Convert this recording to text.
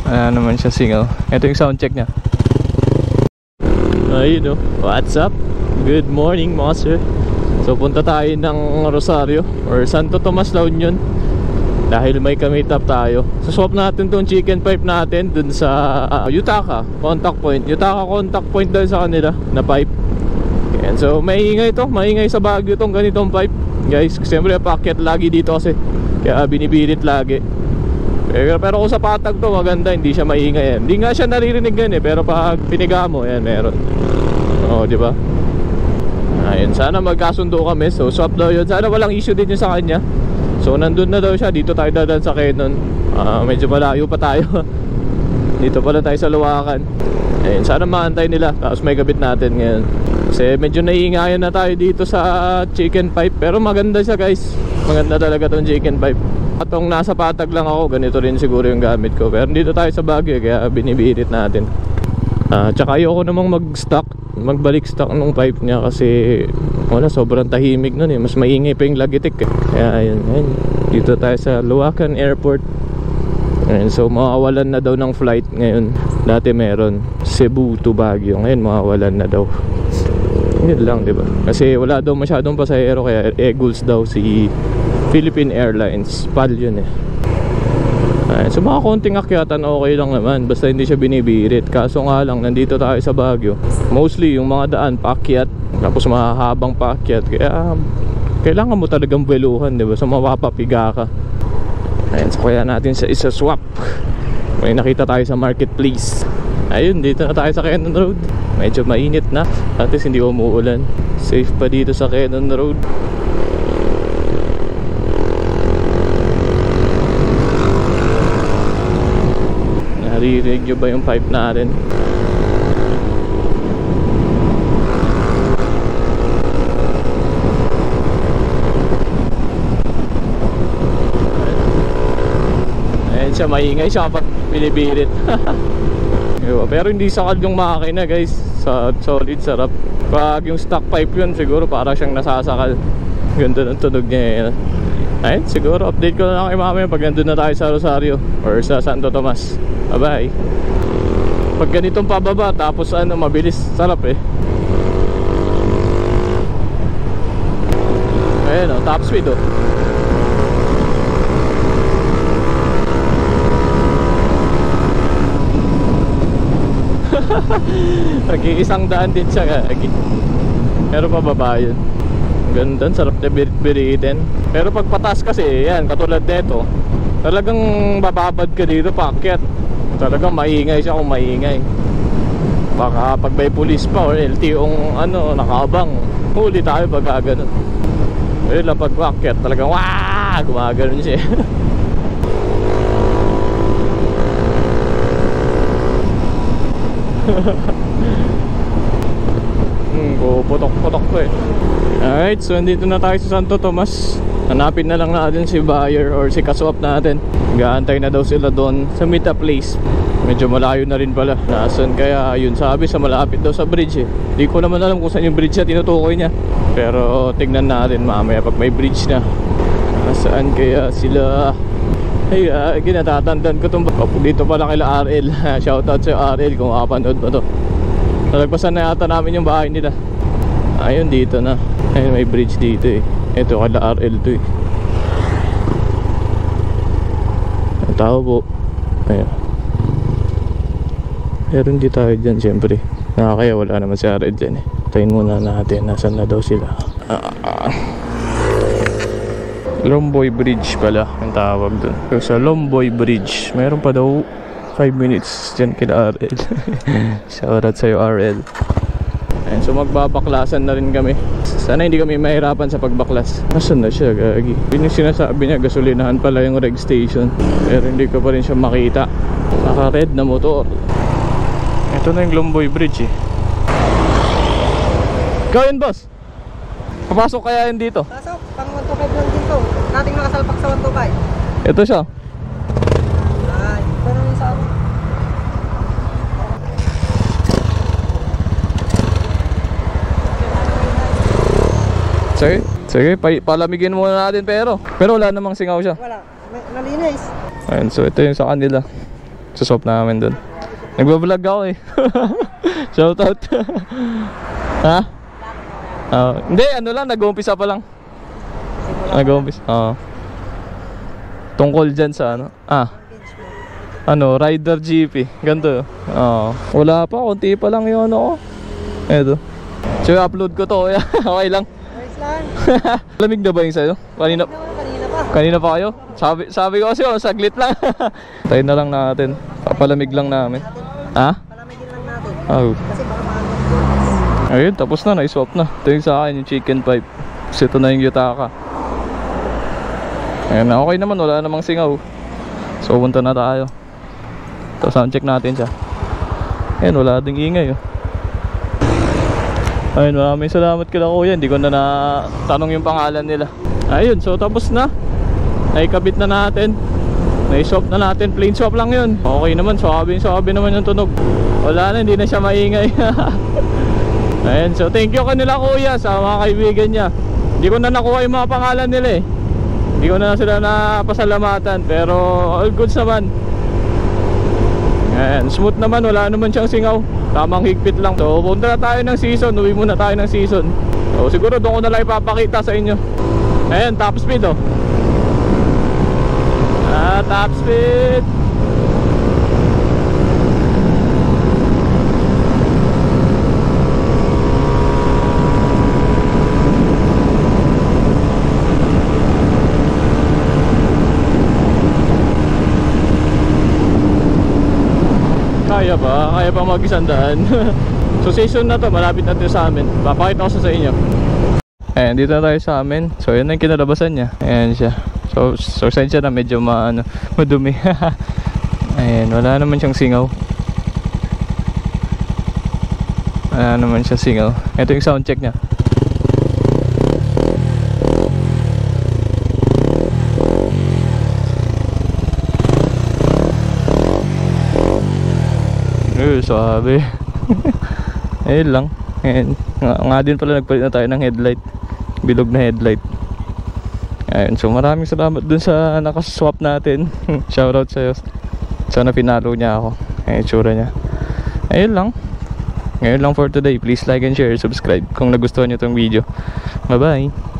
Wala naman siya singaw. Ito yung sound check niya. Ayun, what's up? Good morning mga sir. So punta tayo ng Rosario or Santo Tomas, La Union, dahil may ka-meet up tayo. So swap natin tong chicken pipe natin dun sa Yutaka contact point. Yutaka contact point dahil sa kanila na pipe. And so maingay to, maingay sa Baguio tong ganitong pipe guys. Siyempre paakyat lagi dito kasi, kaya binibirit lagi. Pero kung sa patag to maganda, hindi siya maingay yan. Hindi nga siya naririnig yan pero pag piniga mo, yan meron. Oo, di ba? Ayun, sana magkasundo kami. So swap daw yun. Sana walang issue din yun sa kanya. So nandun na daw siya. Dito tayo dadaan sa Quezon. Medyo malayo pa tayo. Dito pala tayo sa Luwakan. Ayun, sana maantay nila. Tapos may gabit natin ngayon. Kasi medyo naiingayan na tayo dito sa chicken pipe. Pero maganda siya guys. Maganda talaga tong chicken pipe. Atong nasa patag lang ako, ganito rin siguro yung gamit ko. Pero dito tayo sa Baguio, kaya binibirit natin. Tsaka ayoko namang magbalik stock nung pipe niya kasi wala, sobrang tahimik nun mas maingay pa yung Lagitik Kaya ayun, dito tayo sa Luwakan Airport. Ayun, so mawawalan na daw ng flight ngayon. Dati meron Cebu to Baguio, ngayon mawawalan na daw. Yun lang, diba? Kasi wala daw masyadong pasahero, kaya Eagles daw si Philippine Airlines, PAL yun so mga konting akyatan okay lang naman, basta hindi siya binibirit. Kaso nga lang, nandito tayo sa Baguio, mostly yung mga daan paakyat, tapos mahahabang paakyat, kaya kailangan mo talagang buweluhan, diba? So mapapapiga ka. So kaya natin sa isa swap. May nakita tayo sa marketplace. Ayun, dito na tayo sa Quezon Road. Medyo mainit na, at least hindi umuulan. Safe pa dito sa Quezon Road. Naririnig nyo ba yung pipe natin? Ayan siya, maingay siya kapag binibirit. Pero hindi sakal yung makina guys. Solid, sarap. Pag yung stock pipe yun, siguro parang siyang nasasakal. Ganda ng tunog niya. Ayun, siguro update ko na lang kay mamaya pag nandun na tayo sa Rosario or sa Santo Tomas. Bye bye. Pag ganitong pababa tapos mabilis, sarap Ayun top speed Nag-iisang daan din siya pero pababa yun. Ganda, sarap na biritin. Pero pag patas kasi, yan, katulad nito, talagang bababad ka dito paakyat. Talagang maingay siya kung maingay. Baka pag may pulis pa or LTO'ng nakaabang, huli tayo pag gano'n. Ayun lang, pag paakyat talagang waaah, gumagano'n siya. Putok-putok ko Alright, so nandito na tayo sa Santo Tomas. Hanapin na lang natin si buyer or si kaswap natin. Gaantay na daw sila doon sa meet up place. Medyo malayo na rin pala. Nasaan kaya? Yun sabi sa malapit daw sa bridge Di ko naman alam kung saan yung bridge na tinutukoy niya. Pero tignan natin mamaya pag may bridge na. Nasaan kaya sila? Ay, ginatatandaan ko itong dito pala kila RL. Shoutout sa RL kung makapanood ba to. Nalagpasan na yata namin yung bahay nila. Ayun, dito na. Ayun, may bridge dito Ito kala RL to Ang tao po. Ayun. Pero hindi tayo dyan siyempre. Kaya wala naman si RL dyan Tayin muna natin. Nasaan na daw sila? Lomboy Bridge pala ang tawag dun. So, sa Lomboy Bridge mayroon pa daw 5 minutes dyan kila RL. Shoutout sa'yo RL. Ayan, so magbabaklasan na rin kami. Sana hindi kami mahirapan sa pagbaklas. Nasaan na siya gagi? Yun yung sinasabi niya, gasolinahan pala yung reg station. Pero hindi ko pa rin siya makita. Naka red na motor. Ito na yung Lomboy Bridge Ikaw yun boss? Papasok kaya yun dito? Pasok, pang 125 lang dito. Nating nakasalpak sa 125. Ito siya. Ay, pero yung sa akin. Sige, palamigin muna natin pero wala namang singaw siya. Wala, nalinis. Ayun, so ito yung sa kanila. Suswap namin dun. Nagbablog ako eh. Shoutout. Ha? Hindi, ano lang, nag-uumpisa pa lang. Nag-uumpisa, tungkol dyan sa Rider GP. Ganito. Wala pa, konti pa lang yung ano ko. Eto. So, upload ko to. Okay lang. Nice lang. Lamig na ba yung sa'yo? Kanina pa. Kanina pa kayo? Sabi ko kasi, saglit lang. Tayo na lang natin. Papalamig lang namin. Ha? Palamigin lang natin. Kasi baka maanong. Ayun, tapos na, na-swap na. Ito yung sa akin, yung chicken pipe. Kasi ito na yung Yutaka. Ayan na, okay naman, wala namang singaw. So, punta na tayo. Ito, sound check natin siya. Ayan, wala ding ingay. Ayun, maraming salamat kila kuya. Hindi ko na natanong yung pangalan nila. Ayun, so tapos na. Naikabit na natin. Na-swap na natin, plain swap lang yun. Okay naman, suabe naman yung tunog. Wala na, hindi na siya maingay. Ayun, so thank you kanila kuya sa mga kaibigan niya. Hindi ko na nakuha yung mga pangalan nila eh. Hindi ko na sila napasalamatan. Pero all goods naman. Ayan, smooth naman, wala naman siyang singaw. Tamang higpit lang. So punta na tayo ng season, uwi muna tayo ng season. So siguro doon ko na lang ipapakita sa inyo. Ayan, top speed top speed. Kaya pa mag-100. So season na to, malapit na to sa amin. Papakita ko sa inyo. Ayan, dito na tayo sa amin. So yun na yung kinalabasan niya. Ayan siya. So sensya na medyo madumi. Ayan, wala naman siyang singaw. Wala naman siyang singaw. Ito yung sound check niya. Sabi. Ayun lang. Ayan. Nga din pala nagpalit na tayo ng headlight. Bilog na headlight. Ayun, so maraming salamat dun sa nakaswap natin. Shoutout sa'yo. Sana pinalo niya ako. Ayun, tsura niya. Ayun lang. Ngayon lang for today. Please like and share, subscribe kung nagustuhan nyo tong video. Bye bye.